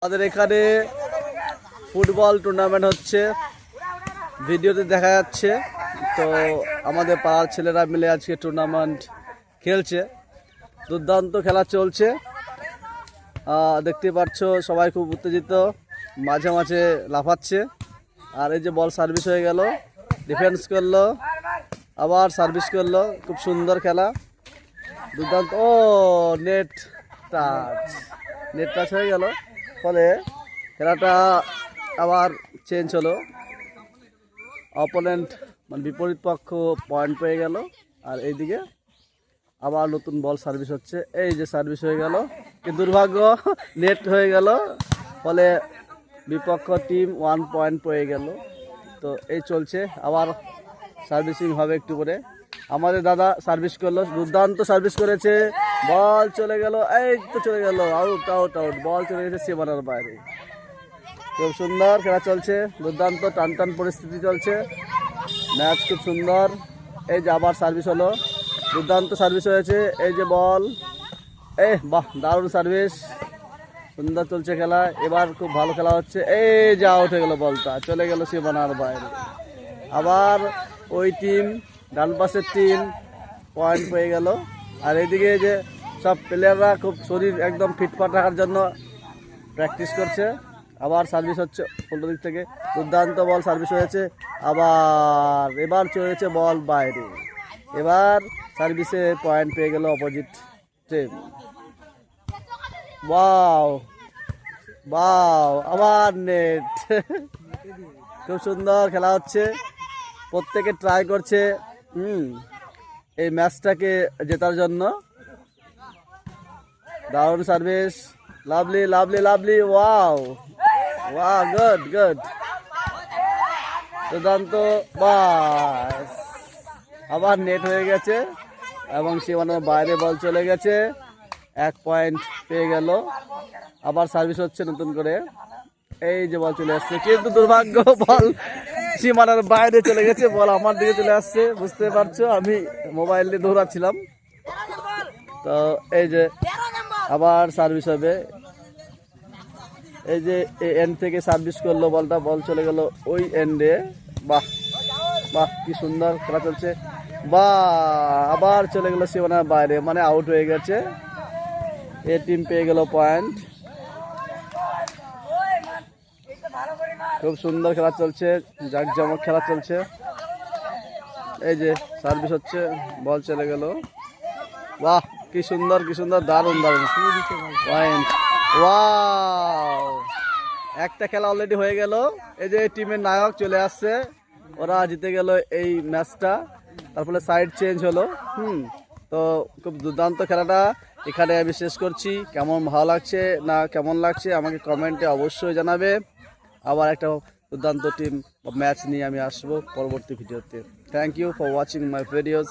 আমাদের এখানে football tournament হচ্ছে, ভিডিওতে দেখা যাচ্ছে। তো আমাদের পাড়ার ছেলেরা মিলে আজকে টুর্নামেন্ট খেলছে, দুর্দান্ত খেলা চলছে। দেখতে পাচ্ছ সবাই খুব উত্তেজিত, মাঝে মাঝে লাফাচ্ছে। আর এই যে বল সার্ভিস হয়ে গেল, ডিফেন্স করলো, আবার সার্ভিস করলো, খুব সুন্দর খেলা, দুর্দান্ত। ও নেট টাচ হয়ে গেল, ফলে খেলাটা আবার চেঞ্জ হলো। অপোনেন্ট মানে বিপরীত পক্ষ পয়েন্ট পেয়ে গেল। আর এইদিকে আবার নতুন বল সার্ভিস হচ্ছে, এই যে সার্ভিস হয়ে গেল, কিন্তু দুর্ভাগ্য নেট হয়ে গেল, ফলে বিপক্ষ টিম 1 পয়েন্ট পেয়ে গেল। তো এই চলছে, আবার সার্ভিসিং হবে একটু করে। আমাদের দাদা সার্ভিস করলো, দুর্দান্ত সার্ভিস করেছে, বল চলে গেল, এই তো চলে গেল, আউট আউট আউট, বল চলে গেছে সীমানার বাইরে। খুব সুন্দর খেলা চলছে, দুর্দান্ত টান পরিস্থিতি চলছে, ম্যাচ খুব সুন্দর। এই যে আবার সার্ভিস হলো, দুর্দান্ত সার্ভিস হয়েছে, এই যে বল, বাহ দারুণ সার্ভিস, সুন্দর চলছে খেলা। এবার খুব ভালো খেলা হচ্ছে, এই যে আউট হয়ে গেল, বলটা চলে গেল সীমানার বাইরে। আবার ওই টিম, ডান পাশের টিম পয়েন্ট পেয়ে গেল। আর এইদিকে যে সব প্লেয়াররা খুব শরীর একদম ফিটফাট রাখার জন্য প্র্যাকটিস করছে। আবার সার্ভিস হচ্ছে উল্টো দিক থেকে, দুর্দান্ত বল সার্ভিস হয়েছে, এবার চলেছে বল বাইরে। এবার সার্ভিসে পয়েন্ট পেয়ে গেল অপোজিট টিম। ওয়াও, আবার নেট খুব সুন্দর খেলা হচ্ছে, প্রত্যেকে ট্রাই করছে এই ম্যাচটাকে জেতার জন্য। দারুণ সার্ভিস, লাভলি, ওয়াও, গুড, দুর্দান্ত, বাস, আবার নেট হয়ে গেছে এবং সীমানার বাইরে বল চলে গেছে, 1 পয়েন্ট পেয়ে গেল। আবার সার্ভিস হচ্ছে নতুন করে, এই যে বল চলে আসছে, কিন্তু দুর্ভাগ্য বল সীমানার বাইরে চলে গেছে, বল আমার দিকে চলে আসছে। বুঝতে পারছো, আমি মোবাইল দিয়ে দৌড়াচ্ছিলাম। তো এই যে আবার সার্ভিস হবে, এই যে এন্ড থেকে সার্ভিস করলো বলটা, বল চলে গেল ওই এন্ডে। বাহ, কি সুন্দর খেলা চলছে, আবার চলে গেল সীমানার বাইরে, মানে আউট হয়ে গেছে। এ টিম পেয়ে গেল পয়েন্ট। খুব সুন্দর খেলা চলছে, জাঁকজমক খেলা চলছে। এই যে সার্ভিস হচ্ছে, বল চলে গেল, বাহ কি সুন্দর, দারুণ পয়েন্ট। ওয়াও, একটা খেলা অলরেডি হয়ে গেল। এই যে টিমের নায়ক চলে আসছে, ওরা জিতে গেল এই ম্যাচটা, তারপরে সাইড চেঞ্জ হলো। তো খুব দুর্দান্ত খেলাটা এখানে আমি শেষ করছি। কেমন ভালো লাগছে না কেমন লাগছে আমাকে কমেন্টে অবশ্যই জানাবে। আবার একটা দুর্দান্ত টিম ম্যাচ নিয়ে আমি আসবো পরবর্তী ভিডিওতে। Thank you for watching my videos.